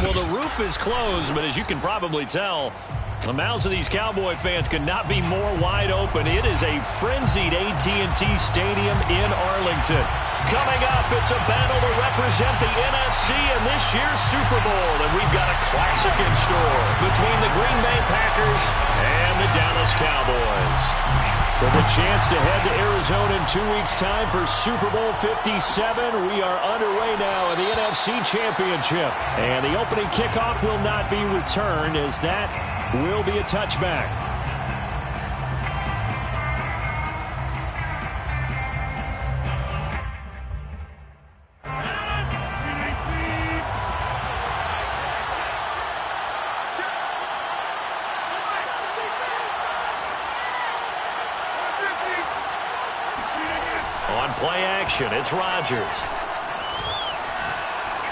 Well, the roof is closed, but as you can probably tell, the mouths of these Cowboy fans could not be more wide open. It is a frenzied AT&T Stadium in Arlington. Coming up, it's a battle to represent the NFC in this year's Super Bowl. And we've got a classic in store between the Green Bay Packers and the Dallas Cowboys. With a chance to head to Arizona in 2 weeks' time for Super Bowl 57, we are underway now in the NFC Championship. And the opening kickoff will not be returned, as that will be a touchback. On play action, it's Rodgers.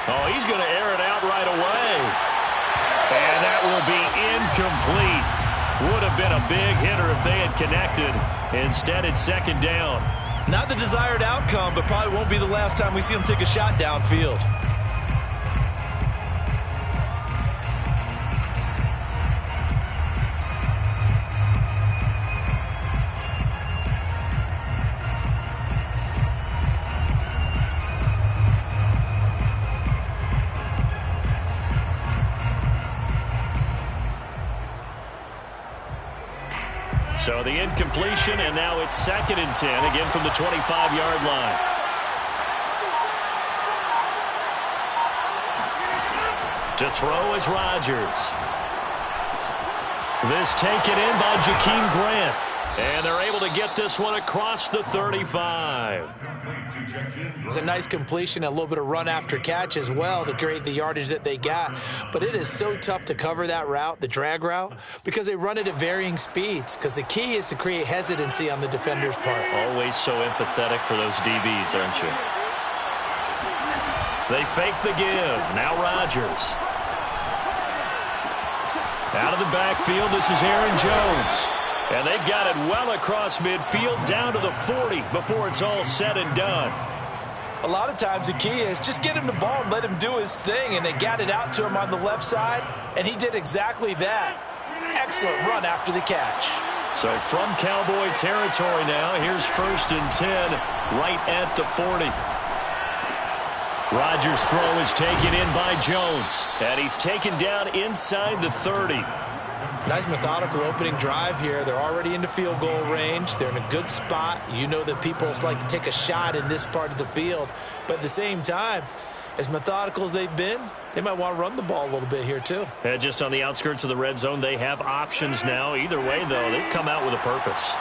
Oh, he's going to air it out right away. And that will be incomplete. Would have been a big hitter if they had connected. Instead, it's second down. Not the desired outcome, but probably won't be the last time we see him take a shot downfield. So the incompletion, and now it's 2nd and 10, again from the 25-yard line. To throw is Rodgers. This taken in by Jakeem Grant. And they're able to get this one across the 35. It's a nice completion, a little bit of run after catch as well to create the yardage that they got. But it is so tough to cover that route, the drag route, because they run it at varying speeds. Because the key is to create hesitancy on the defender's part. Always so empathetic for those DBs, aren't you? They fake the give. Now Rodgers. Out of the backfield, this is Aaron Jones. And they've got it well across midfield, down to the 40 before it's all said and done. A lot of times the key is just get him the ball and let him do his thing, and they got it out to him on the left side, and he did exactly that. Excellent run after the catch. So from Cowboy territory now, here's 1st and 10 right at the 40. Rodgers' throw is taken in by Jones, and he's taken down inside the 30. Nice methodical opening drive here. They're already into field goal range. They're in a good spot. You know that people like to take a shot in this part of the field. But at the same time, as methodical as they've been, they might want to run the ball a little bit here too. And just on the outskirts of the red zone, they have options now. Either way, though, they've come out with a purpose.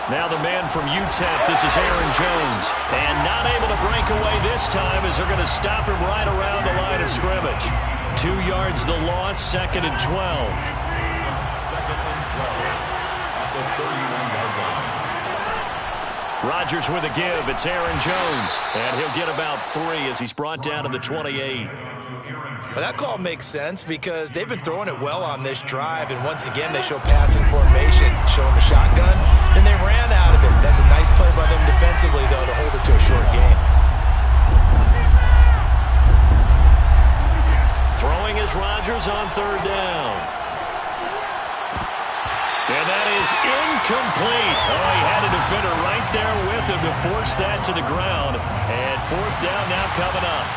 Now the man from UTEP, this is Aaron Jones. And not able to break away this time as they're going to stop him right around the line of scrimmage. 2 yards the loss, 2nd and 12. 2nd and 12 at the 31-yard line. Rodgers with a give. It's Aaron Jones. And he'll get about 3 as he's brought down to the 28. Well, that call makes sense because they've been throwing it well on this drive, and once again they show passing formation, showing the shotgun. Then they ran out of it. That's a nice play by them defensively, though, to hold it to a short game. Throwing is Rodgers on 3rd down. And that is incomplete. Oh, he had a defender right there with him to force that to the ground. And 4th down now coming up.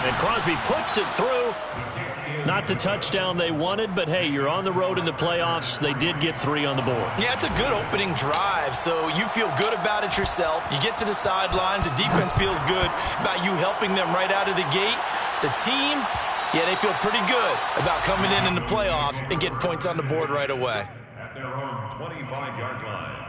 And Crosby puts it through. Not the touchdown they wanted, but hey, you're on the road in the playoffs. They did get 3 on the board. Yeah, it's a good opening drive, so you feel good about it yourself. You get to the sidelines, the defense feels good about you helping them right out of the gate. The team, yeah, they feel pretty good about coming in the playoffs and getting points on the board right away. At their own 25-yard line.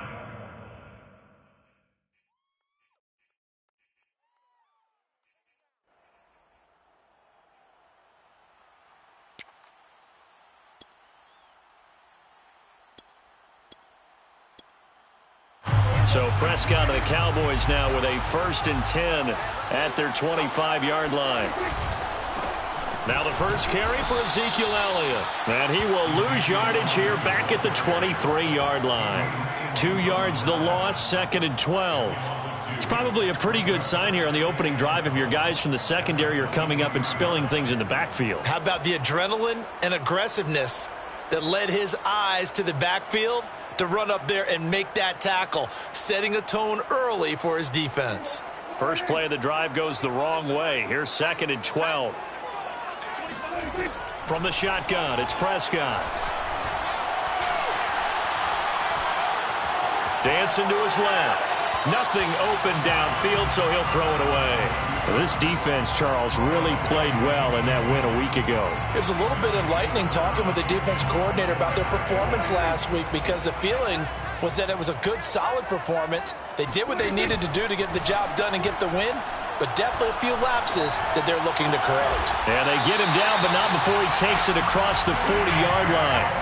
So Prescott and the Cowboys now with a 1st and 10 at their 25-yard line. Now the first carry for Ezekiel Elliott. And he will lose yardage here back at the 23-yard line. 2 yards the loss, 2nd and 12. It's probably a pretty good sign here on the opening drive if your guys from the secondary are coming up and spilling things in the backfield. How about the adrenaline and aggressiveness that led his eyes to the backfield to run up there and make that tackle, setting a tone early for his defense. First play of the drive goes the wrong way. Here's 2nd and 12. From the shotgun, it's Prescott. Dancing to his left. Nothing open downfield, so he'll throw it away. Well, this defense, Charles, really played well in that win a week ago. It was a little bit enlightening talking with the defense coordinator about their performance last week because the feeling was that it was a good, solid performance. They did what they needed to do to get the job done and get the win, but definitely a few lapses that they're looking to correct. And they get him down, but not before he takes it across the 40-yard line.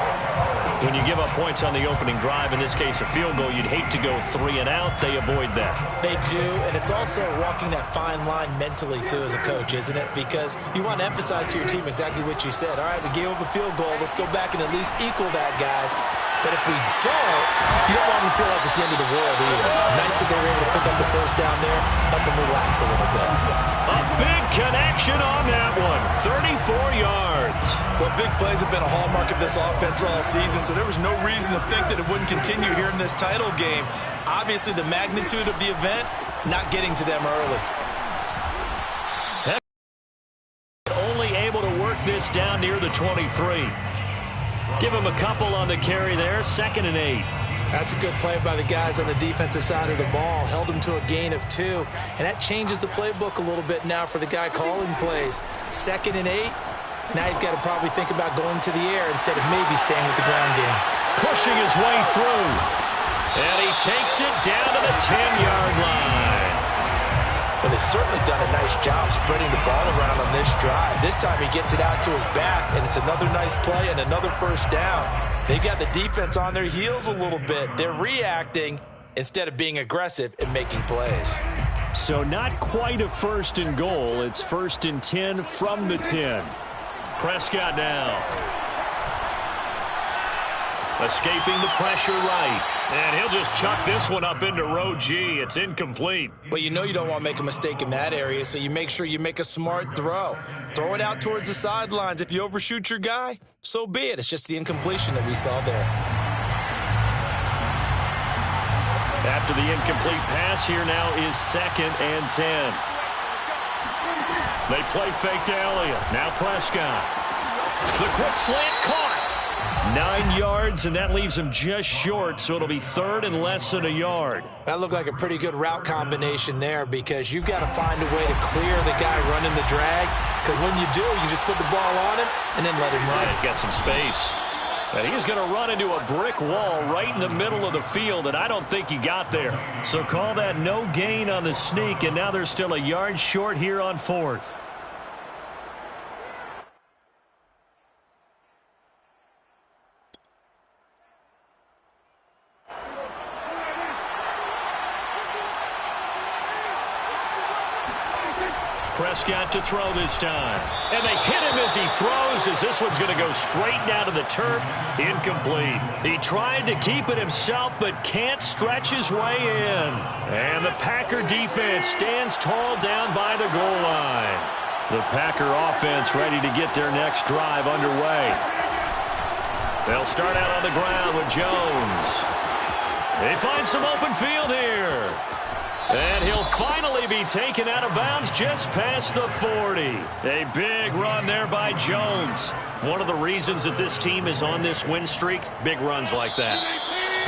When you give up points on the opening drive, in this case a field goal, you'd hate to go 3 and out. They avoid that. They do, and it's also walking that fine line mentally, too, as a coach, isn't it? Because you want to emphasize to your team exactly what you said. All right, we gave up a field goal. Let's go back and at least equal that, guys. But if we don't, you don't want them to feel like it's the end of the world either. Nice that they were able to pick up the first down there, help them relax a little bit. A big connection on that one. 34 yards. Well, big plays have been a hallmark of this offense all season, so there was no reason to think that it wouldn't continue here in this title game. Obviously, the magnitude of the event not getting to them early. Only able to work this down near the 23. Give him a couple on the carry there. 2nd and 8. That's a good play by the guys on the defensive side of the ball. Held him to a gain of 2. And that changes the playbook a little bit now for the guy calling plays. 2nd and 8. Now he's got to probably think about going to the air instead of maybe staying with the ground game. Pushing his way through. And he takes it down to the 10-yard line. Well, they've certainly done a nice job spreading the ball around on this drive. This time he gets it out to his back, and it's another nice play and another first down. They've got the defense on their heels a little bit. They're reacting instead of being aggressive and making plays. So not quite a 1st and goal. It's 1st and 10 from the 10. Prescott now. Escaping the pressure right. And he'll just chuck this one up into row G. It's incomplete. Well, you know you don't want to make a mistake in that area, so you make sure you make a smart throw. Throw it out towards the sidelines. If you overshoot your guy, so be it. It's just the incompletion that we saw there. After the incomplete pass, here now is 2nd and 10. They play fake to Elliott. Now Prescott. The quick slant caught. 9 yards, and that leaves him just short, so it'll be 3rd and less than a yard. That looked like a pretty good route combination there because you've got to find a way to clear the guy running the drag, because when you do, you just put the ball on him and then let him run. He's got some space. And he's going to run into a brick wall right in the middle of the field, and I don't think he got there. So call that no gain on the sneak, and now they're still a yard short here on 4th. Prescott to throw this time. And they hit him as he throws, as this one's going to go straight down to the turf. Incomplete. He tried to keep it himself, but can't stretch his way in. And the Packer defense stands tall down by the goal line. The Packer offense ready to get their next drive underway. They'll start out on the ground with Jones. They find some open field here. And he'll finally be taken out of bounds just past the 40. A big run there by Jones. One of the reasons that this team is on this win streak, big runs like that.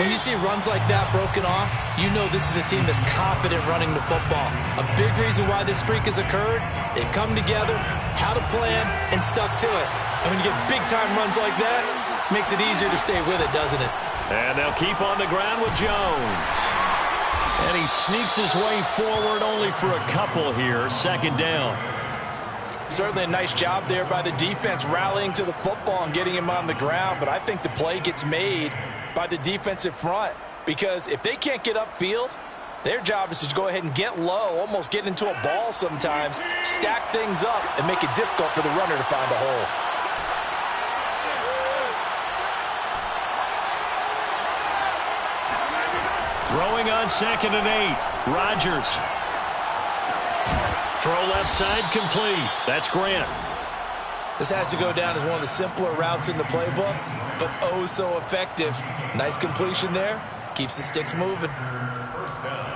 When you see runs like that broken off, you know this is a team that's confident running the football. A big reason why this streak has occurred, they've come together, had a plan, and stuck to it. And when you get big-time runs like that, it makes it easier to stay with it, doesn't it? And they'll keep on the ground with Jones. And he sneaks his way forward only for a couple here. 2nd down. Certainly a nice job there by the defense rallying to the football and getting him on the ground. But I think the play gets made by the defensive front. Because if they can't get upfield, Their job is to go ahead and get low, almost get into a ball sometimes, stack things up, and make it difficult for the runner to find a hole. Throwing on 2nd and 8. Rodgers. Throw left side complete. That's Grant. This has to go down as one of the simpler routes in the playbook, but oh so effective. Nice completion there. Keeps the sticks moving. First down.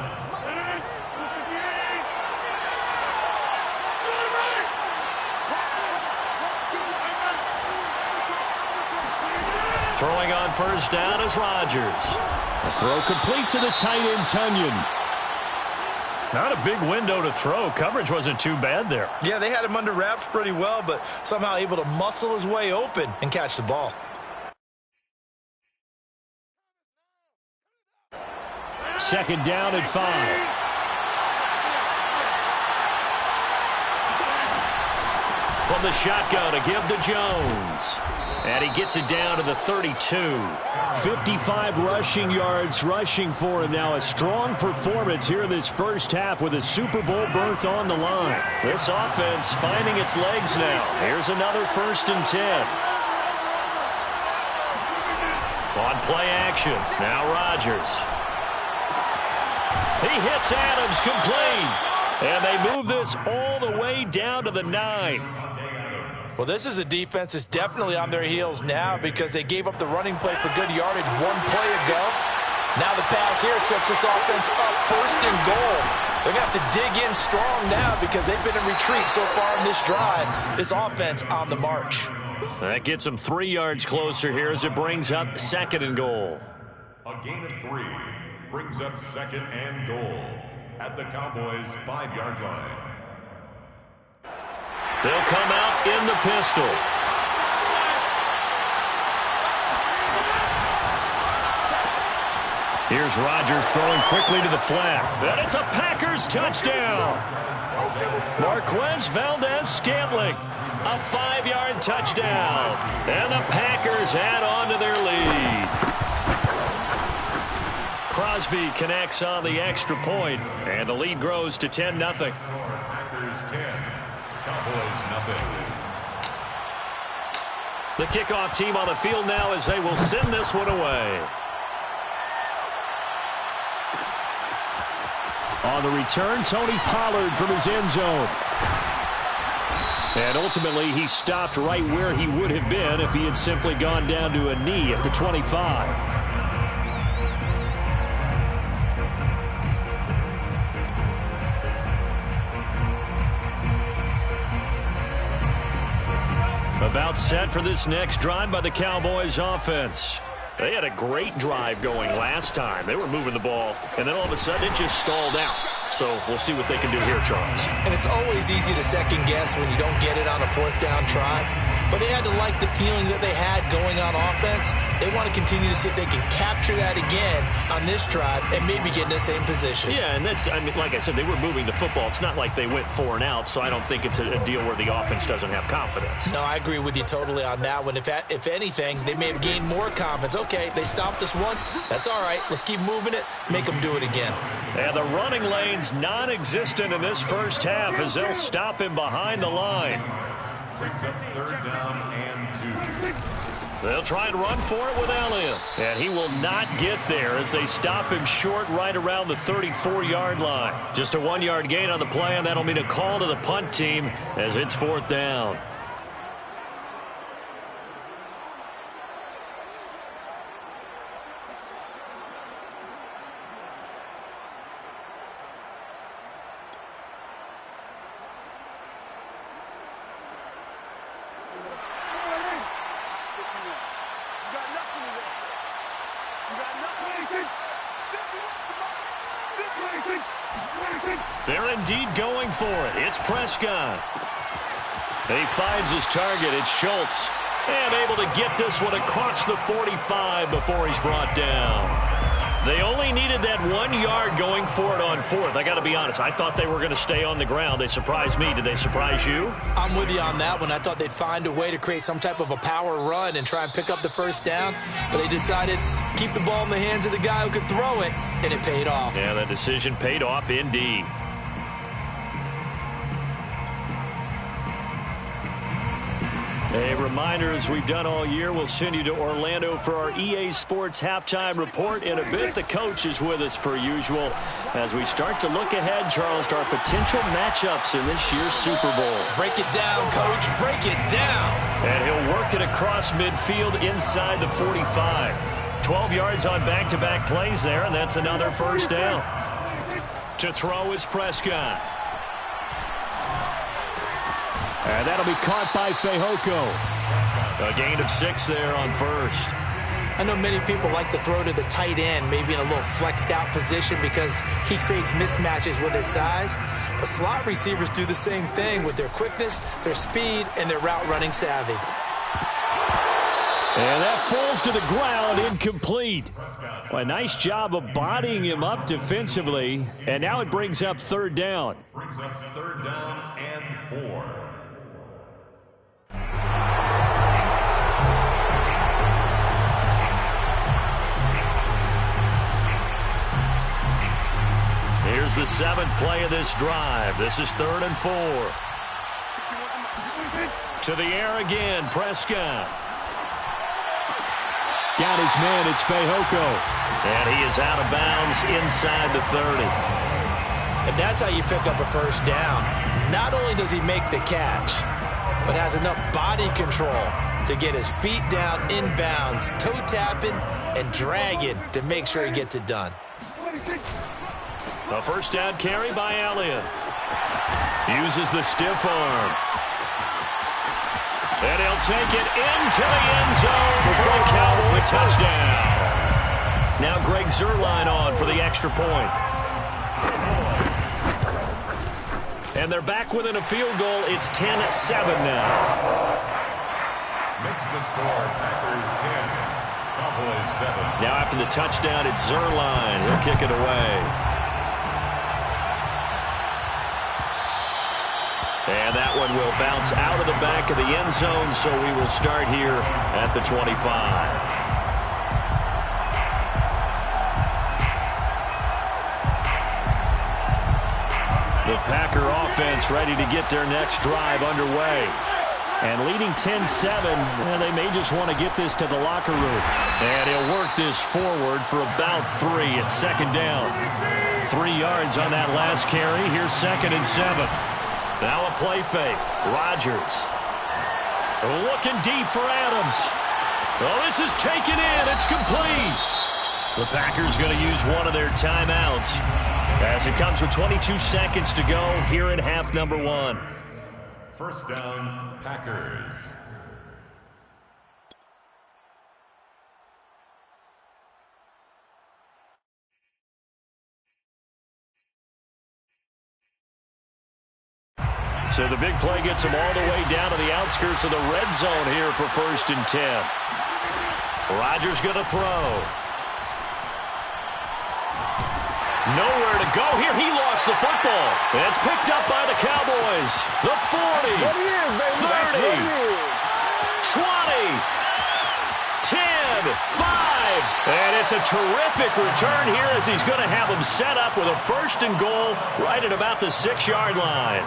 Throwing on 1st down is Rodgers. The throw complete to the tight end, Tunyon. Not a big window to throw. Coverage wasn't too bad there. Yeah, they had him under wraps pretty well, but somehow able to muscle his way open and catch the ball. Second down at 5. From the shotgun to give to Jones. And he gets it down to the 32. 55 rushing yards rushing for him now. A strong performance here in this first half with a Super Bowl berth on the line. This offense finding its legs now. Here's another 1st and 10. On play action. Now Rodgers. He hits Adams complete. And they move this all the way down to the 9. Well, this is a defense that's definitely on their heels now because they gave up the running play for good yardage one play ago. Now the pass here sets this offense up 1st and goal. They're going to have to dig in strong now because they've been in retreat so far in this drive. This offense on the march. That gets them 3 yards closer here as it brings up 2nd and goal. A gain of 3 brings up 2nd and goal at the Cowboys' 5-yard line. They'll come out in the pistol. Here's Rodgers throwing quickly to the flat. And it's a Packers touchdown. Marquez Valdez-Scantling. A 5-yard touchdown. And the Packers add on to their lead. Crosby connects on the extra point, and the lead grows to 10-0. Packers 10. Cowboys nothing. The kickoff team on the field now as they will send this one away. On the return, Tony Pollard from his end zone. And ultimately, he stopped right where he would have been if he had simply gone down to a knee at the 25. About set for this next drive by the Cowboys offense. They had a great drive going last time. They were moving the ball, and then all of a sudden it just stalled out. So we'll see what they can do here, Charles. And it's always easy to second guess when you don't get it on a 4th down try. But they had to like the feeling that they had going on offense. They want to continue to see if they can capture that again on this drive and maybe get in the same position. Yeah, and that's, I mean, like I said, they were moving the football. It's not like they went 4 and out, so I don't think it's a deal where the offense doesn't have confidence. No, I agree with you totally on that one. If anything, they may have gained more confidence. Okay, they stopped us once. That's all right. Let's keep moving it. Make them do it again. And the running lane's non-existent in this first half as they'll stop him behind the line. Brings up 3rd down and 2. They'll try and run for it with Elliott. And he will not get there as they stop him short right around the 34-yard line. Just a 1-yard gain on the play, and that'll mean a call to the punt team as it's 4th down. They're indeed going for it. It's Prescott. He finds his target. It's Schultz. And able to get this one across the 45 before he's brought down. They only needed that 1 yard going for it on 4th. I got to be honest. I thought they were going to stay on the ground. They surprised me. Did they surprise you? I'm with you on that one. I thought they'd find a way to create some type of a power run and try and pick up the 1st down. But they decided Keep the ball in the hands of the guy who could throw it, and it paid off. Yeah, that decision paid off indeed. A reminder, as we've done all year, we'll send you to Orlando for our EA Sports Halftime Report. In a bit, the coach is with us per usual as we start to look ahead, Charles, to our potential matchups in this year's Super Bowl. Break it down, Coach. Break it down. And he'll work it across midfield inside the 45. 12 yards on back-to-back plays there, and that's another first down. To throw is Prescott. And that'll be caught by Fehoko. A gain of 6 there on first. I know many people like to throw to the tight end, maybe in a little flexed out position because he creates mismatches with his size. But slot receivers do the same thing with their quickness, their speed, and their route running savvy. And that falls to the ground, incomplete. A nice job of bodying him up defensively. And now it brings up third down. Brings up third down and 4. Here's the 7th play of this drive. This is 3rd and 4. To the air again, Prescott. Got his man, it's Fehoko. And he is out of bounds inside the 30. And that's how you pick up a first down. Not only does he make the catch, but has enough body control to get his feet down inbounds, toe tapping and dragging to make sure he gets it done. A first down carry by Elliott. Uses the stiff arm. And he'll take it into the end zone for a Cowboy touchdown. Now Greg Zuerlein on for the extra point. And they're back within a field goal. It's 10-7 now. Makes the score Packers 10, Cowboys 7. Now after the touchdown, it's Zuerlein. He'll kick it away. And that one will bounce out of the back of the end zone, so we will start here at the 25. The Packer offense ready to get their next drive underway. And leading 10-7, and they may just want to get this to the locker room. And he'll work this forward for about 3 at second down. 3 yards on that last carry. Here's 2nd and 7. Now a play fake. Rodgers. Looking deep for Adams. Oh, this is taken in. It's complete. The Packers going to use one of their timeouts as it comes with 22 seconds to go here in half number 1. First down, Packers. So the big play gets them all the way down to the outskirts of the red zone here for 1st and 10. Rodgers going to throw. Nowhere to go here. He lost the football. And it's picked up by the Cowboys. The 40, 30, 20, 10, 5. And it's a terrific return here as he's going to have them set up with a 1st and goal right at about the 6-yard line.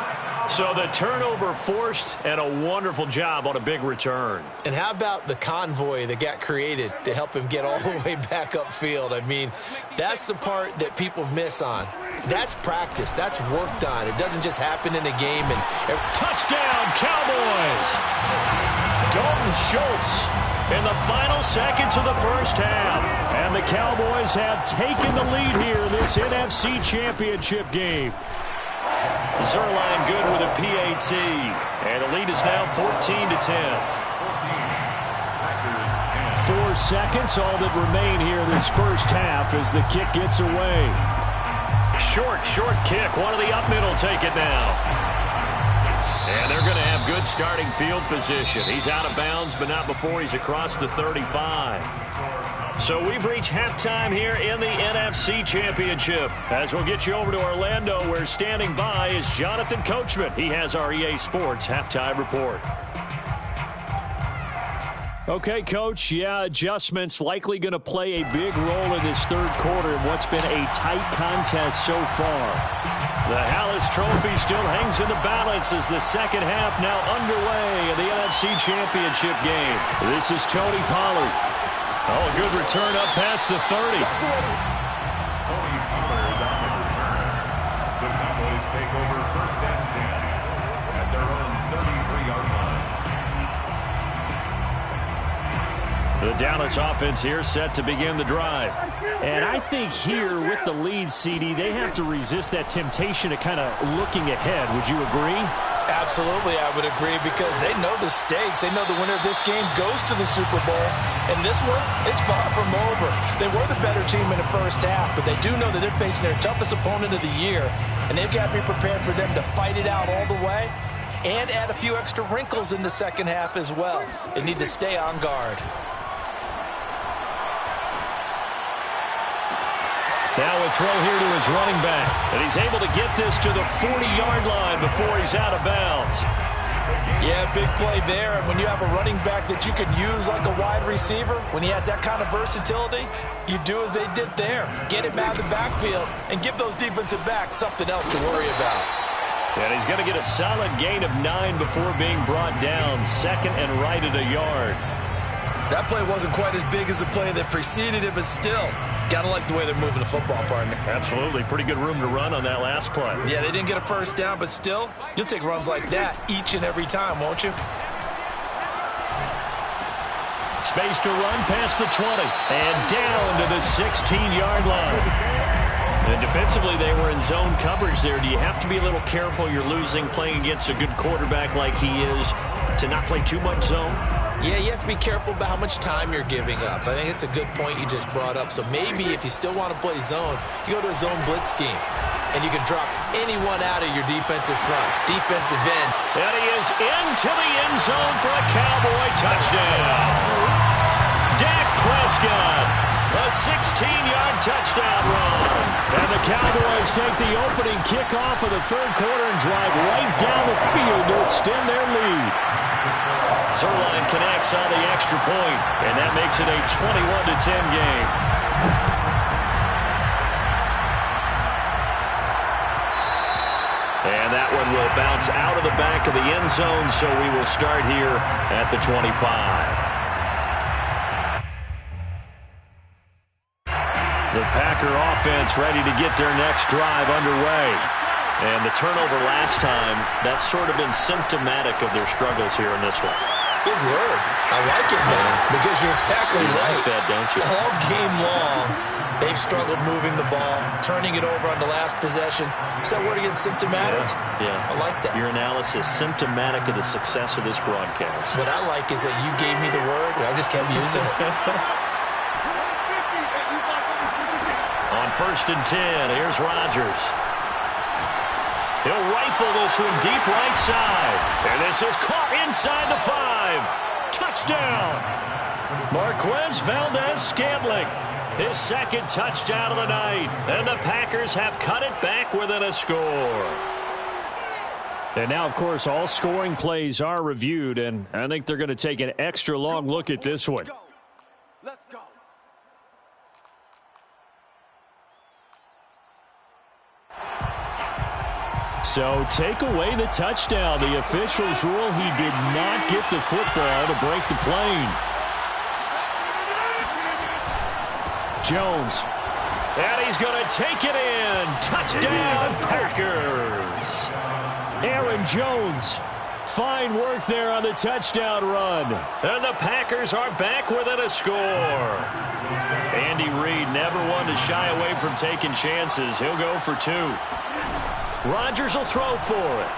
So the turnover forced and a wonderful job on a big return. And how about the convoy that got created to help him get all the way back upfield? I mean, that's the part that people miss on. That's practice. That's work done. It doesn't just happen in a game. And touchdown, Cowboys! Dalton Schultz in the final seconds of the first half. And the Cowboys have taken the lead here in this NFC Championship game. Zuerlein good with a PAT. And the lead is now 14-10. 4 seconds, all that remain here this first half as the kick gets away. Short kick. One of the up middle take it now. And they're going to have good starting field position. He's out of bounds, but not before he's across the 35. So we've reached halftime here in the NFC Championship. As we'll get you over to Orlando, where standing by is Jonathan Coachman. He has our EA Sports Halftime Report. Okay, Coach, yeah, adjustments likely going to play a big role in this third quarter in what's been a tight contest so far. The Hallis Trophy still hangs in the balance as the second half now underway in the NFC Championship game. This is Tony Pollard. Oh, a good return up past the 30. Tony Pollard on the return. The Cowboys take over first and 10 at their own 33-yard line. The Dallas offense here set to begin the drive. And I think here with the lead, CD, they have to resist that temptation of kind of looking ahead. Would you agree? Absolutely, I would agree, because they know the stakes. They know the winner of this game goes to the Super Bowl. And this one, it's far from over. They were the better team in the first half, but they do know that they're facing their toughest opponent of the year. And they've got to be prepared for them to fight it out all the way and add a few extra wrinkles in the second half as well. They need to stay on guard. Now a throw here to his running back. And he's able to get this to the 40-yard line before he's out of bounds. Yeah, big play there. And when you have a running back that you can use like a wide receiver, when he has that kind of versatility, you do as they did there. Get him out of the backfield and give those defensive backs something else to worry about. And he's going to get a solid gain of 9 before being brought down. Second and right at a yard. That play wasn't quite as big as the play that preceded it, but still, got to like the way they're moving the football, partner. Absolutely. Pretty good room to run on that last play. Yeah, they didn't get a first down, but still, you'll take runs like that each and every time, won't you? Space to run past the 20 and down to the 16-yard line. And defensively, they were in zone coverage there. Do you have to be a little careful? You're losing, playing against a good quarterback like he is, to not play too much zone? Yeah, you have to be careful about how much time you're giving up. I think it's a good point you just brought up. So maybe if you still want to play zone, you go to a zone blitz scheme, and you can drop anyone out of your defensive front, defensive end. And he is into the end zone for a Cowboy touchdown. Dak Prescott, a 16-yard touchdown run. And the Cowboys take the opening kickoff of the third quarter and drive right down the field to extend their lead. Zerline connects on the extra point, and that makes it a 21-10 game. And that one will bounce out of the back of the end zone, so we will start here at the 25. The Packer offense ready to get their next drive underway. And the turnover last time, that's sort of been symptomatic of their struggles here in this one. Good word. I like it, man, because you're exactly right. Like that, don't you? All game long, they've struggled moving the ball, turning it over on the last possession. Is that word again, symptomatic? Yeah. I like that. Your analysis, symptomatic of the success of this broadcast. What I like is that you gave me the word, and I just kept using it. On 1st and 10, here's Rodgers. He'll rifle this one deep right side. And this is caught inside the 5. Touchdown. Marquez Valdez-Scantling. His second touchdown of the night. And the Packers have cut it back within a score. And now, of course, all scoring plays are reviewed. And I think they're going to take an extra long look at this one. Let's go. So take away the touchdown. The officials rule he did not get the football to break the plane. Jones. And he's going to take it in. Touchdown, Packers. Aaron Jones. Fine work there on the touchdown run. And the Packers are back within a score. Andy Reid never one to shy away from taking chances. He'll go for 2. Rodgers will throw for it.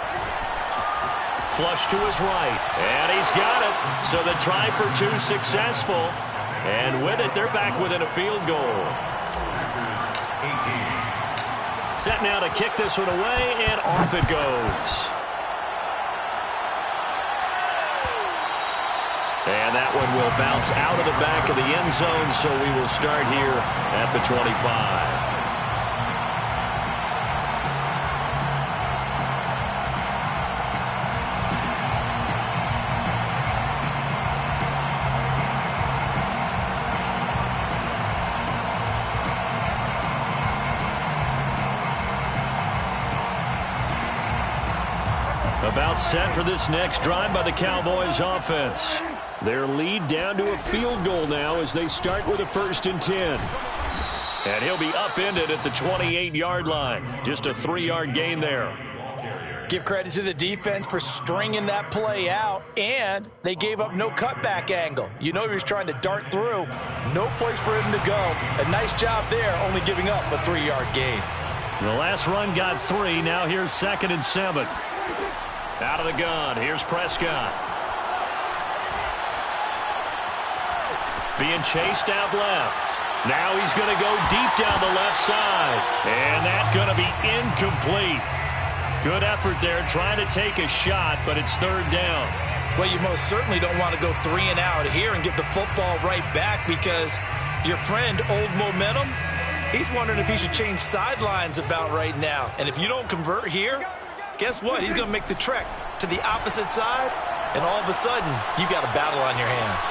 Flush to his right. And he's got it. So the try for 2 successful. And with it, they're back within a field goal. Set now to kick this one away, and off it goes. And that one will bounce out of the back of the end zone, so we will start here at the 25. About set for this next drive by the Cowboys offense. Their lead down to a field goal now as they start with a 1st and 10. And he'll be upended at the 28-yard line. Just a 3-yard gain there. Give credit to the defense for stringing that play out, and they gave up no cutback angle. You know he was trying to dart through. No place for him to go. A nice job there, only giving up a 3-yard gain. The last run got 3. Now here's 2nd and 7. Out of the gun. Here's Prescott. Being chased out left. Now he's going to go deep down the left side. And that's going to be incomplete. Good effort there trying to take a shot, but it's 3rd down. Well, you most certainly don't want to go 3 and out here and give the football right back because your friend, Old Momentum, he's wondering if he should change sidelines about right now. And if you don't convert here, guess what? He's going to make the trek to the opposite side, and all of a sudden, you've got a battle on your hands.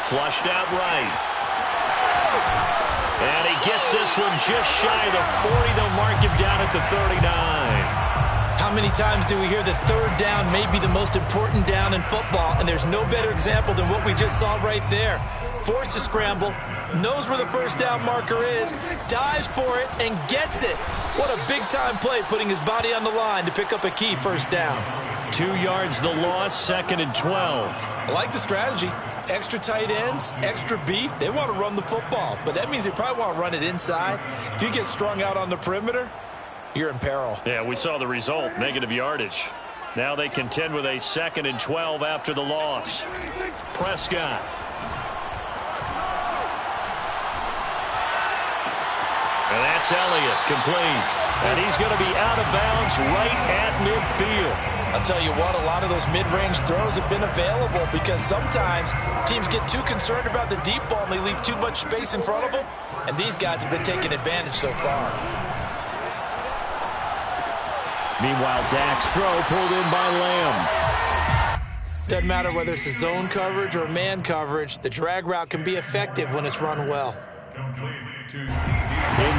Flushed out right. And he gets this one just shy of the 40. They'll mark him down at the 39. How many times do we hear that 3rd down may be the most important down in football, and there's no better example than what we just saw right there. Forced to scramble, knows where the 1st down marker is, dives for it, and gets it. What a big-time play, putting his body on the line to pick up a key 1st down. 2 yards the loss, 2nd and 12. I like the strategy. Extra tight ends, extra beef. They want to run the football, but that means they probably want to run it inside. If you get strung out on the perimeter, you're in peril. Yeah, we saw the result, negative yardage. Now they contend with a 2nd and 12 after the loss. Prescott. And that's Elliott, complete. And he's going to be out of bounds right at midfield. I'll tell you what, a lot of those mid-range throws have been available because sometimes teams get too concerned about the deep ball and they leave too much space in front of them. And these guys have been taking advantage so far. Meanwhile, Dak's throw pulled in by Lamb. Doesn't matter whether it's a zone coverage or man coverage, the drag route can be effective when it's run well. In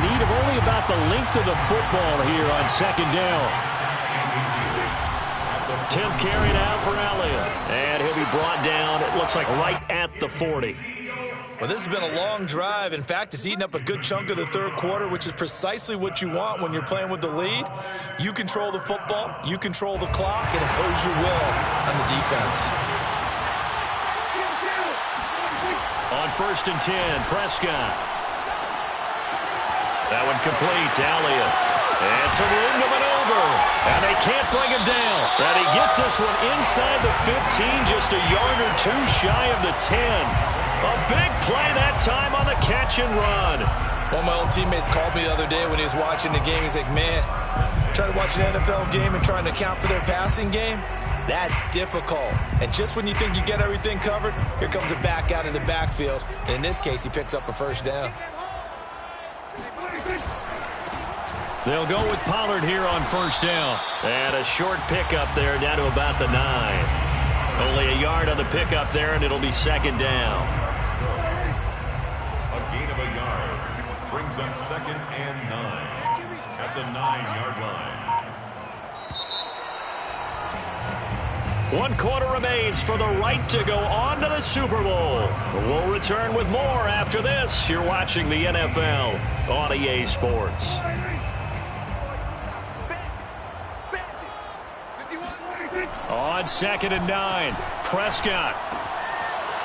need of only about the length of the football here on 2nd down. 10th carry now for Elliott. And he'll be brought down, it looks like right at the 40. Well, this has been a long drive. In fact, it's eaten up a good chunk of the 3rd quarter, which is precisely what you want when you're playing with the lead. You control the football, you control the clock, and impose your will on the defense. On 1st and 10, Prescott. That one complete to Elliott. And some room to maneuver. And they can't bring him down. And he gets this one inside the 15, just a yard or 2 shy of the 10. A big play that time on the catch and run. One of my old teammates called me the other day when he was watching the game. He's like, man, trying to watch an NFL game and trying to account for their passing game, that's difficult. And just when you think you get everything covered, here comes a back out of the backfield. And in this case, he picks up a 1st down. They'll go with Pollard here on 1st down. And a short pickup there down to about the 9. Only a yard on the pickup there, and it'll be 2nd down. A gain of a yard brings up 2nd and 9 at the 9-yard line. 1 quarter remains for the right to go on to the Super Bowl. We'll return with more after this. You're watching the NFL on EA Sports. On 2nd and 9, Prescott.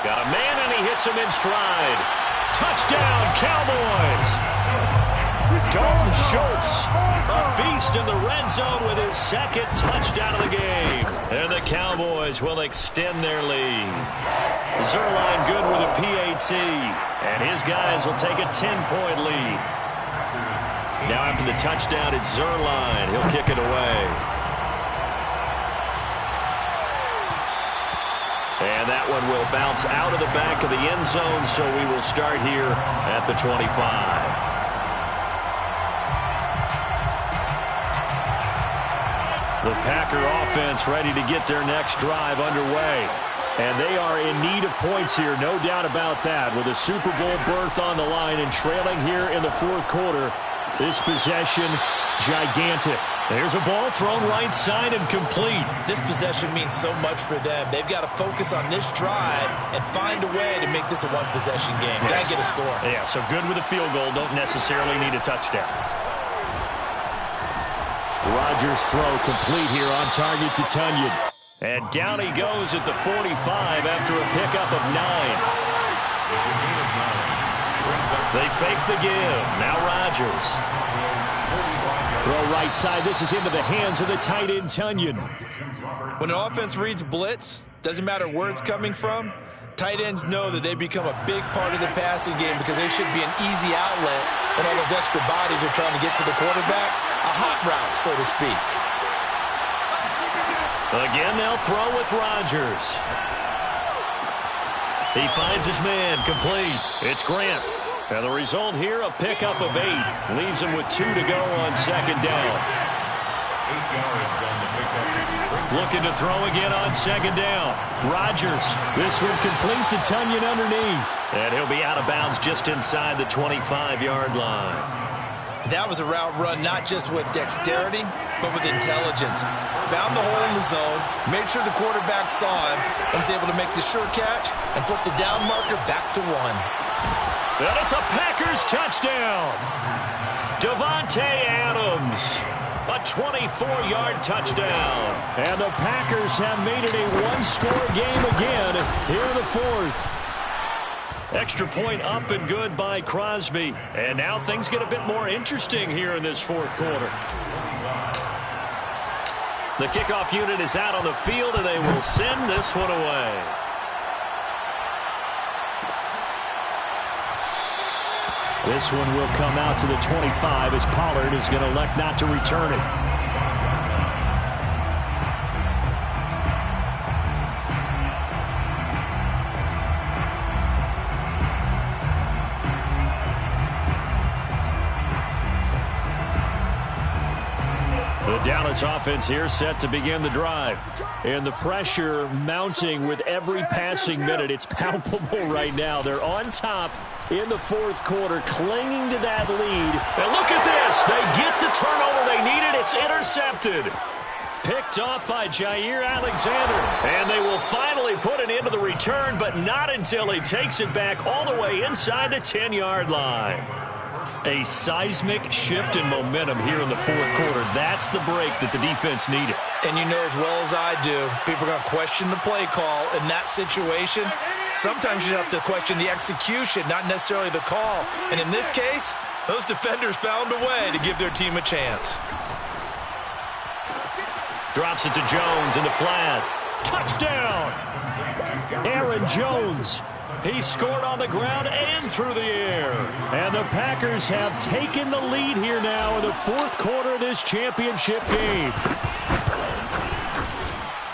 Got a man, and he hits him in stride. Touchdown, Cowboys! Dalton Schultz, a beast in the red zone with his 2nd touchdown of the game. And the Cowboys will extend their lead. Zuerlein good with a PAT, and his guys will take a 10-point lead. Now after the touchdown, it's Zuerlein. He'll kick it away. And that one will bounce out of the back of the end zone, so we will start here at the 25. The Packer offense ready to get their next drive underway. And they are in need of points here, no doubt about that. With a Super Bowl berth on the line and trailing here in the 4th quarter, this possession gigantic. There's a ball thrown right side and complete. This possession means so much for them. They've got to focus on this drive and find a way to make this a one-possession game. Yes. Got to get a score. Yeah, so good with a field goal. Don't necessarily need a touchdown. Rodgers' throw complete here on target to Tunyon. And down he goes at the 45 after a pickup of 9. They fake the give. Now Rodgers. Throw right side. This is into the hands of the tight end, Tunyon. When an offense reads blitz, doesn't matter where it's coming from, tight ends know that they become a big part of the passing game because they should be an easy outlet when all those extra bodies are trying to get to the quarterback. A hot route, so to speak. Again, they'll throw with Rodgers. He finds his man, complete. It's Grant. And the result here, a pickup of 8. Leaves him with 2 to go on second down. 8 yards on the pickup. Looking to throw again on second down. Rodgers. This one complete to Tunyon underneath. And he'll be out of bounds just inside the 25-yard line. That was a route run not just with dexterity, but with intelligence. Found the hole in the zone, made sure the quarterback saw him, and was able to make the sure catch and flip the down marker back to 1. And it's a Packers touchdown. Davante Adams. A 24-yard touchdown. And the Packers have made it a one-score game again here in the fourth. Extra point up and good by Crosby. And now things get a bit more interesting here in this fourth quarter. The kickoff unit is out on the field, and they will send this one away. This one will come out to the 25 as Pollard is going to elect not to return it. The Dallas offense here set to begin the drive. And the pressure mounting with every passing minute. It's palpable right now. They're on top in the fourth quarter, clinging to that lead. And look at this. They get the turnover they needed. It's intercepted. Picked off by Jair Alexander. And they will finally put an end to the return, but not until he takes it back all the way inside the 10-yard line. A seismic shift in momentum here in the fourth quarter. That's the break that the defense needed. And you know as well as I do, people are going to question the play call in that situation. Sometimes you have to question the execution, not necessarily the call. And in this case, those defenders found a way to give their team a chance. Drops it to Jones in the flat. Touchdown! Aaron Jones. He scored on the ground and through the air. And the Packers have taken the lead here now in the fourth quarter of this championship game.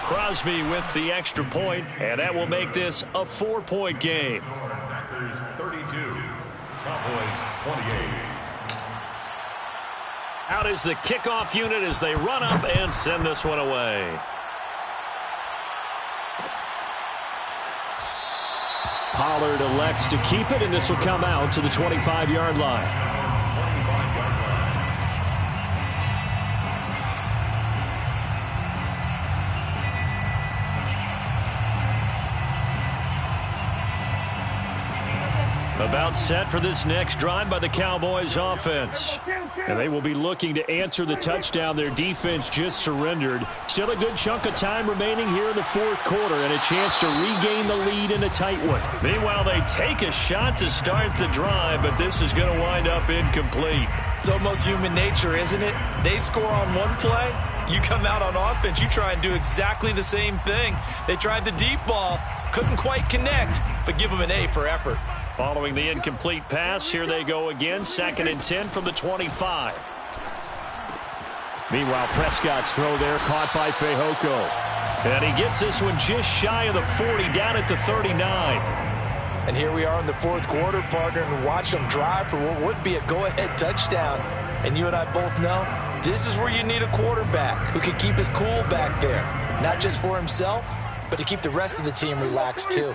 Crosby with the extra point, and that will make this a 4-point game. Packers 32, Cowboys 28. Out is the kickoff unit as they run up and send this one away. Pollard elects to keep it, and this will come out to the 25-yard line. About set for this next drive by the Cowboys offense. And they will be looking to answer the touchdown their defense just surrendered. Still a good chunk of time remaining here in the fourth quarter and a chance to regain the lead in a tight one. Meanwhile, they take a shot to start the drive, but this is going to wind up incomplete. It's almost human nature, isn't it? They score on one play. You come out on offense, you try and do exactly the same thing. They tried the deep ball, couldn't quite connect, but give them an A for effort. Following the incomplete pass, here they go again, 2nd and 10 from the 25. Meanwhile, Prescott's throw there caught by Fehoko. And he gets this one just shy of the 40, down at the 39. And here we are in the fourth quarter, partner, and watch them drive for what would be a go-ahead touchdown. And you and I both know this is where you need a quarterback who can keep his cool back there. Not just for himself, but to keep the rest of the team relaxed too.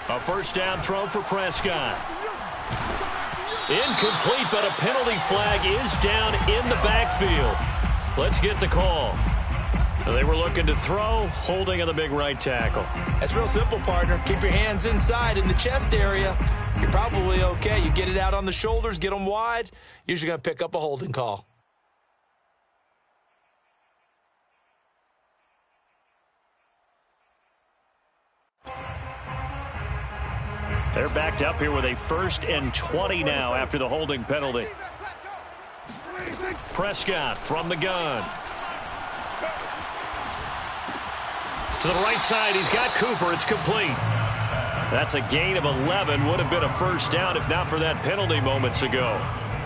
A first down throw for Prescott. Incomplete, but a penalty flag is down in the backfield. Let's get the call. They were looking to throw, holding on the big right tackle. That's real simple, partner. Keep your hands inside in the chest area. You're probably okay. You get it out on the shoulders, get them wide, usually going to pick up a holding call. They're backed up here with a 1st and 20 now after the holding penalty. Prescott from the gun. To the right side, he's got Cooper. It's complete. That's a gain of 11. Would have been a 1st down if not for that penalty moments ago.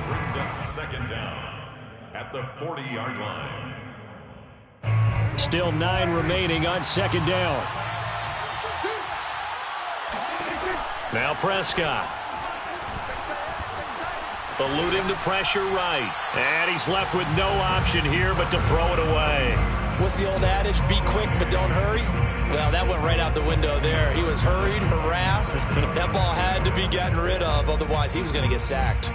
Brings up 2nd down at the 40-yard line. Still 9 remaining on 2nd down. Now Prescott. Eluding the pressure right. And he's left with no option here but to throw it away. What's the old adage? Be quick, but don't hurry. Well, that went right out the window there. He was hurried, harassed. That ball had to be gotten rid of. Otherwise, he was going to get sacked.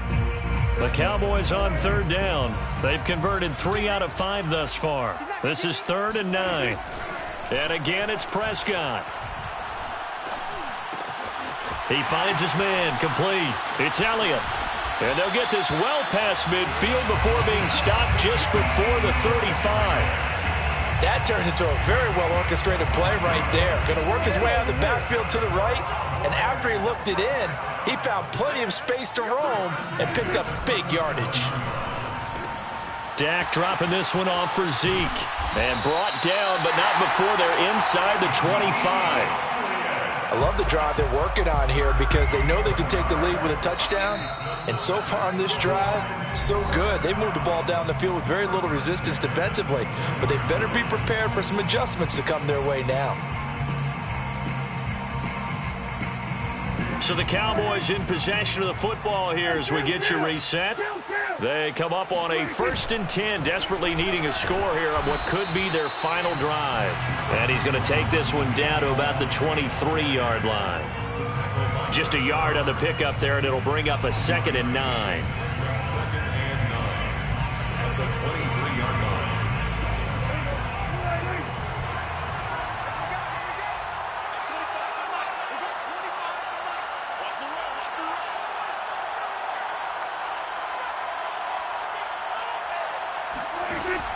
The Cowboys on 3rd down. They've converted 3 out of 5 thus far. This is 3rd and 9. And again, it's Prescott. He finds his man, complete. It's Elliott. And they'll get this well past midfield before being stopped just before the 35. That turned into a very well-orchestrated play right there. Going to work his way out of the backfield to the right, and after he looked it in, he found plenty of space to roam and picked up big yardage. Dak dropping this one off for Zeke. And brought down, but not before they're inside the 25. I love the drive they're working on here because they know they can take the lead with a touchdown. And so far on this drive, so good. They've moved the ball down the field with very little resistance defensively, but they better be prepared for some adjustments to come their way now. So the Cowboys in possession of the football here as we get you reset. They come up on a 1st and 10, desperately needing a score here on what could be their final drive. And he's going to take this one down to about the 23-yard line. Just a yard on the pickup there, and it'll bring up a 2nd and 9. 2nd and 9 at the 23-yard line.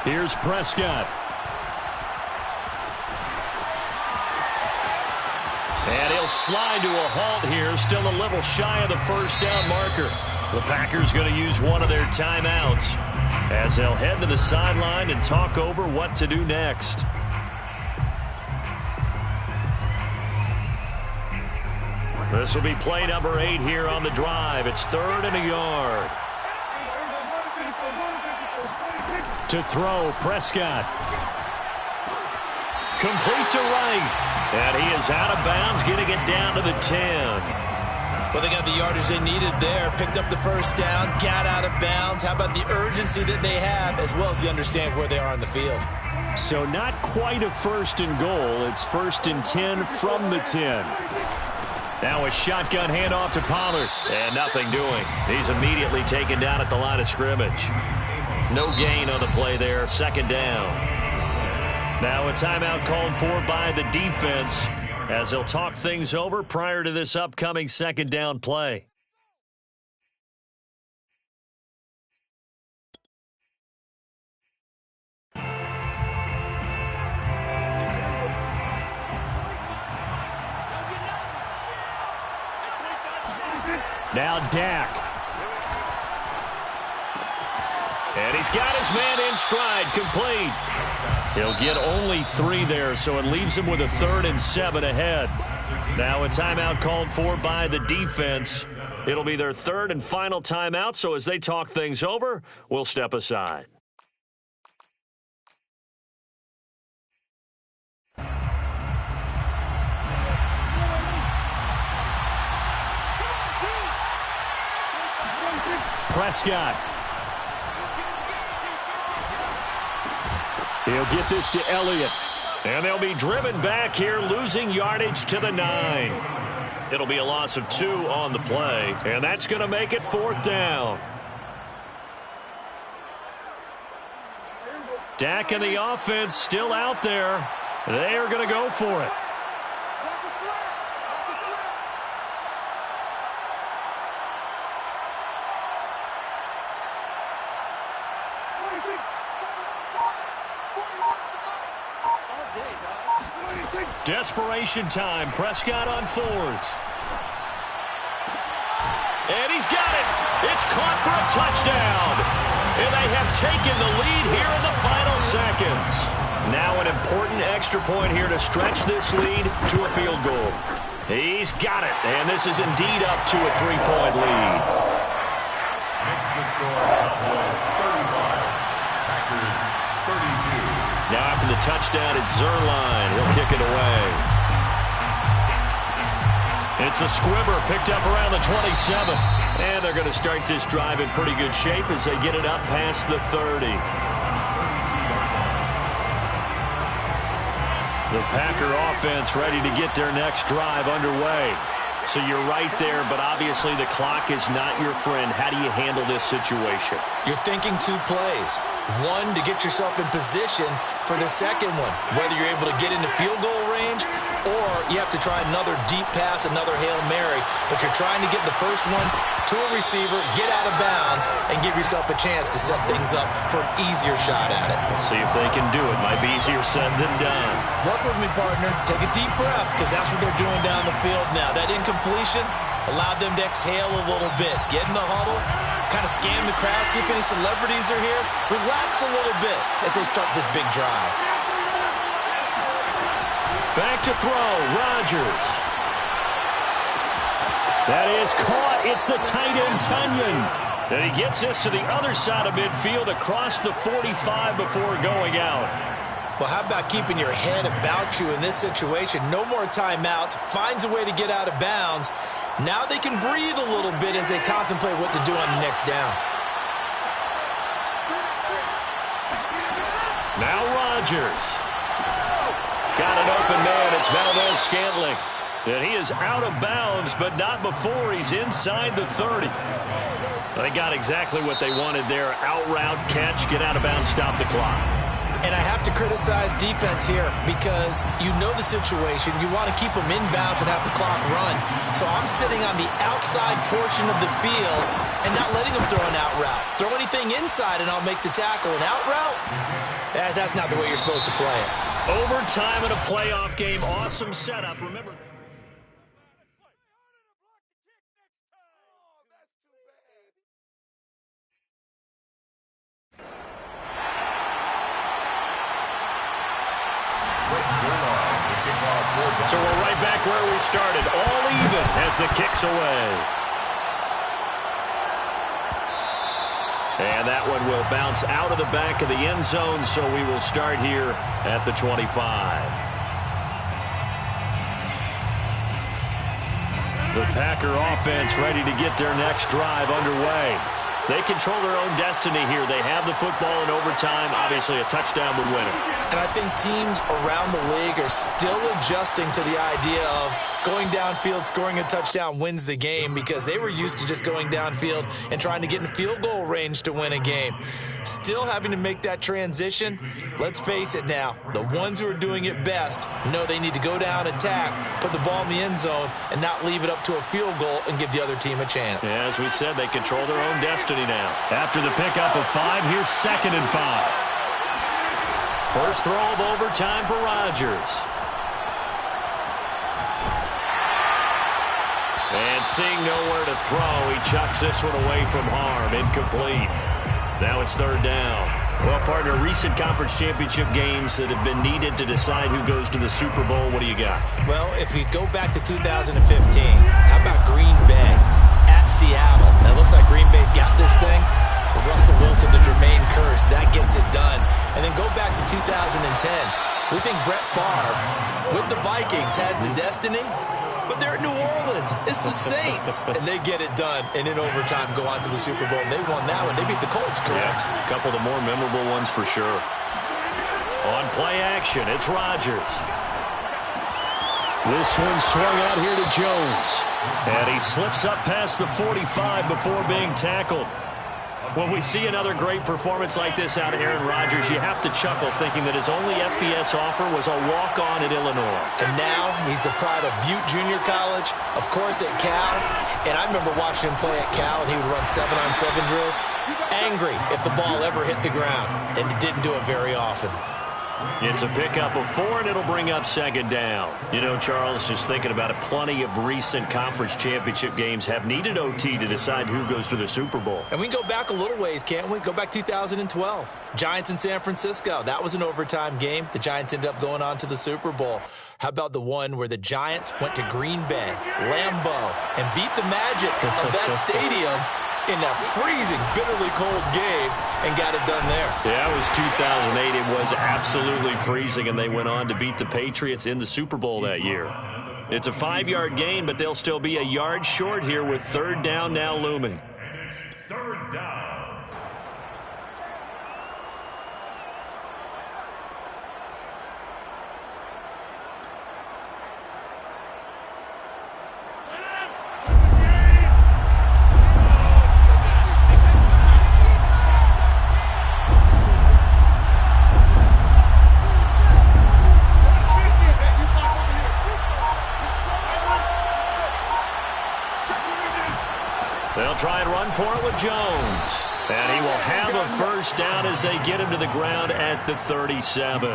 Here's Prescott. And he'll slide to a halt here, still a little shy of the 1st down marker. The Packers going to use one of their timeouts as they'll head to the sideline and talk over what to do next. This will be play number 8 here on the drive. It's 3rd and a yard. To throw, Prescott. Complete to right. And he is out of bounds, getting it down to the 10. Well, they got the yardage they needed there, picked up the 1st down, got out of bounds. How about the urgency that they have, as well as you understand where they are on the field? So not quite a 1st and goal. It's 1st and 10 from the 10. Now a shotgun handoff to Pollard. And nothing doing. He's immediately taken down at the line of scrimmage. No gain on the play there. 2nd down. Now a timeout called for by the defense as they'll talk things over prior to this upcoming 2nd down play. Now Dak. And he's got his man in stride, complete. He'll get only 3 there, so it leaves him with a 3rd and 7 ahead. Now a timeout called for by the defense. It'll be their 3rd and final timeout, so as they talk things over, we'll step aside. Prescott. He'll get this to Elliott. And they'll be driven back here, losing yardage to the 9. It'll be a loss of 2 on the play, and that's going to make it 4th down. Dak and the offense still out there. They are going to go for it. Desperation time. Prescott on 4th. And he's got it. It's caught for a touchdown. And they have taken the lead here in the final seconds. Now an important extra point here to stretch this lead to a field goal. He's got it. And this is indeed up to a 3-point lead. Makes the score Cowboys 31, Packers 32. Now after the touchdown, it's Zerline. He'll kick it away. It's a squibber picked up around the 27. And they're going to start this drive in pretty good shape as they get it up past the 30. The Packer offense ready to get their next drive underway. So you're right there, but obviously the clock is not your friend. How do you handle this situation? You're thinking 2 plays. One, to get yourself in position for the second one, whether you're able to get into field goal range or you have to try another deep pass, another Hail Mary, but you're trying to get the first one to a receiver, get out of bounds, and give yourself a chance to set things up for an easier shot at it. We'll see if they can do it. Might be easier said than done. Work with me, partner. Take a deep breath, because that's what they're doing down the field now. That incompletion allowed them to exhale a little bit. Get in the huddle, kind of scan the crowd, see if any celebrities are here. Relax a little bit as they start this big drive. Back to throw, Rodgers. That is caught. It's the tight end, Tunyon. And he gets this to the other side of midfield across the 45 before going out. Well, how about keeping your head about you in this situation? No more timeouts. Finds a way to get out of bounds. Now they can breathe a little bit as they contemplate what to do on the next down. Now Rodgers. Got an open man. It's Valdez-Scantling. And he is out of bounds, but not before he's inside the 30. They got exactly what they wanted there. Out route, catch, get out of bounds, stop the clock. And I have to criticize defense here because you know the situation. You want to keep them in bounds and have the clock run. So I'm sitting on the outside portion of the field and not letting them throw an out route. Throw anything inside and I'll make the tackle. An out route? That's not the way you're supposed to play it. Overtime in a playoff game. Awesome setup. Remember. So we're right back where we started. All even as the kick's away. And that one will bounce out of the back of the end zone, so we will start here at the 25. The Packer offense ready to get their next drive underway. They control their own destiny here. They have the football in overtime. Obviously, a touchdown would win it. And I think teams around the league are still adjusting to the idea of going downfield, scoring a touchdown wins the game because they were used to just going downfield and trying to get in field goal range to win a game. Still having to make that transition. Let's face it now. The ones who are doing it best know they need to go down, attack, put the ball in the end zone, and not leave it up to a field goal and give the other team a chance. Yeah, as we said, they control their own destiny now. After the pickup of 5, here's 2nd and 5. First throw of overtime for Rodgers. And seeing nowhere to throw, he chucks this one away from harm. Incomplete. Now it's 3rd down. Well, partner, recent conference championship games that have been needed to decide who goes to the Super Bowl. What do you got? Well, if we go back to 2015, how about Green Bay at Seattle? It looks like Green Bay's got this thing. Russell Wilson to Jermaine Kearse. That gets it done. And then go back to 2010. We think Brett Favre with the Vikings has the destiny, but they're in New Orleans. It's the Saints. And they get it done. And in overtime, go on to the Super Bowl. And they won that one. They beat the Colts, correct? Yeah, a couple of the more memorable ones for sure. On play action, it's Rodgers. This one swung out here to Jones. And he slips up past the 45 before being tackled. When we see another great performance like this out of Aaron Rodgers, you have to chuckle thinking that his only FBS offer was a walk-on at Illinois. And now he's the pride of Butte Junior College, of course at Cal. And I remember watching him play at Cal, and he would run 7-on-7 drills. Angry if the ball ever hit the ground, and he didn't do it very often. It's a pickup of 4, and it'll bring up second down. You know, Charles, just thinking about it, plenty of recent conference championship games have needed OT to decide who goes to the Super Bowl. And we can go back a little ways, can't we? Go back 2012. Giants in San Francisco. That was an overtime game. The Giants ended up going on to the Super Bowl. How about the one where the Giants went to Green Bay, Lambeau, and beat the Magic of that stadium in that freezing, bitterly cold game and got it done there. Yeah, it was 2008. It was absolutely freezing, and they went on to beat the Patriots in the Super Bowl that year. It's a 5-yard gain, but they'll still be a yard short here with third down now looming. And it's third down. They'll try and run for it with Jones. And he will have a first down as they get him to the ground at the 37.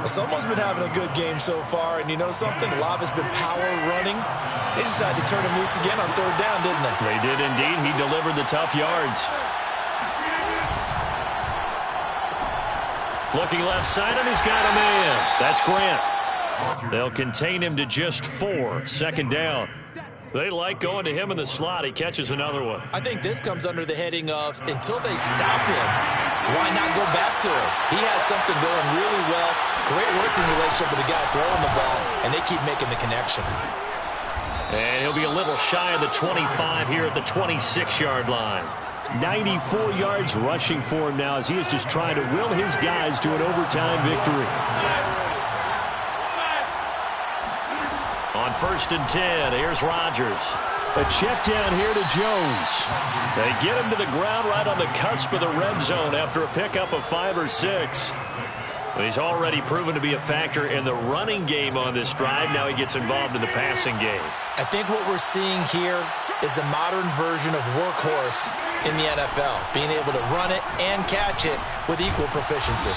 Someone's been having a good game so far, and you know something? A lot of it's been power running. They decided to turn him loose again on third down, didn't they? They did indeed. He delivered the tough yards. Looking left side, and he's got a man. That's Grant. They'll contain him to just 4. Second down. They like going to him in the slot. He catches another one. I think this comes under the heading of until they stop him, why not go back to it? He has something going really well. Great working relationship with the guy throwing the ball, and they keep making the connection. And he'll be a little shy of the 25 here at the 26-yard line. 94 yards rushing for him now as he is just trying to will his guys to an overtime victory. On 1st and 10, here's Rodgers. A check down here to Jones. They get him to the ground right on the cusp of the red zone after a pickup of 5 or 6. He's already proven to be a factor in the running game on this drive. Now he gets involved in the passing game. I think what we're seeing here is the modern version of workhorse in the NFL, being able to run it and catch it with equal proficiency.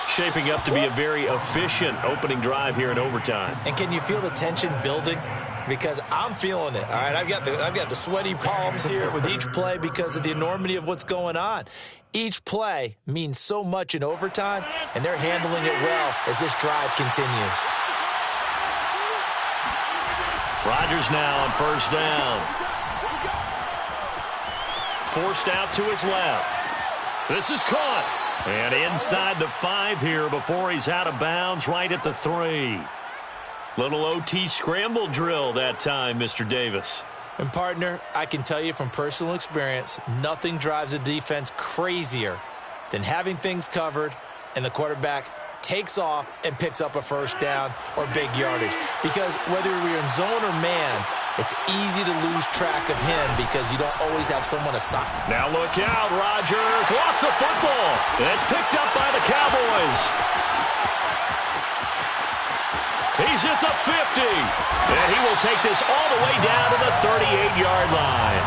Shaping up to be a very efficient opening drive here in overtime. And can you feel the tension building? Because I'm feeling it. All right, I've got the sweaty palms here with each play because of the enormity of what's going on. Each play means so much in overtime, and they're handling it well as this drive continues. Rodgers now on 1st down. Forced out to his left. This is caught. And inside the 5 here before he's out of bounds right at the 3. Little OT scramble drill that time, Mr. Davis. And, partner, I can tell you from personal experience, nothing drives a defense crazier than having things covered and the quarterback takes off and picks up a first down or big yardage. Because whether you're in zone or man, it's easy to lose track of him because you don't always have someone aside. Now look out, Rodgers lost the football. And it's picked up by the Cowboys. He's at the 50. And he will take this all the way down to the 38-yard line.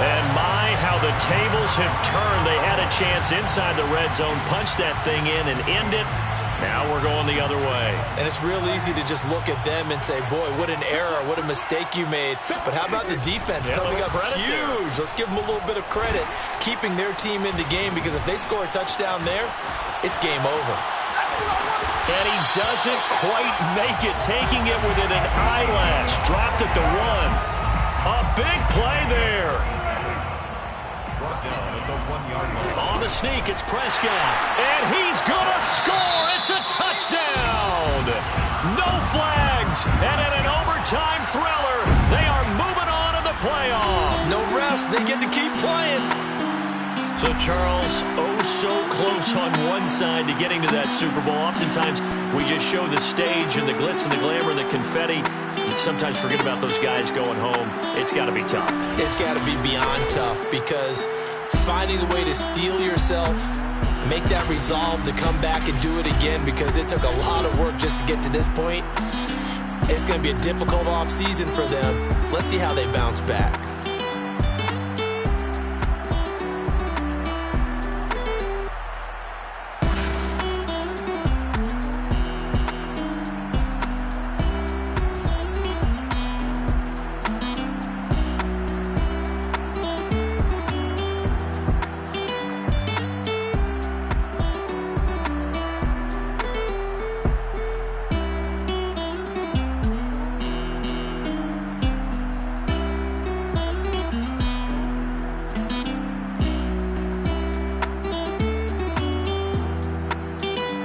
And my, how the tables have turned. They had a chance inside the red zone, punch that thing in and end it. Now we're going the other way. And it's real easy to just look at them and say, boy, what an error, what a mistake you made. But how about the defense coming up huge? Let's give them a little bit of credit, keeping their team in the game, because if they score a touchdown there, it's game over. And he doesn't quite make it, taking it within an eyelash. Dropped at the 1. A big play there. Brought down at the 1-yard line. On the sneak, it's Prescott. And he's going to score. It's a touchdown. No flags. And in an overtime thriller, they are moving on to the playoffs. No rest. They get to keep playing. So So, Charles, oh so close on one side to getting to that Super Bowl. Oftentimes, we just show the stage and the glitz and the glamour and the confetti. And sometimes forget about those guys going home. It's got to be tough. It's got to be beyond tough, because finding a way to steel yourself, make that resolve to come back and do it again, because it took a lot of work just to get to this point. It's going to be a difficult offseason for them. Let's see how they bounce back.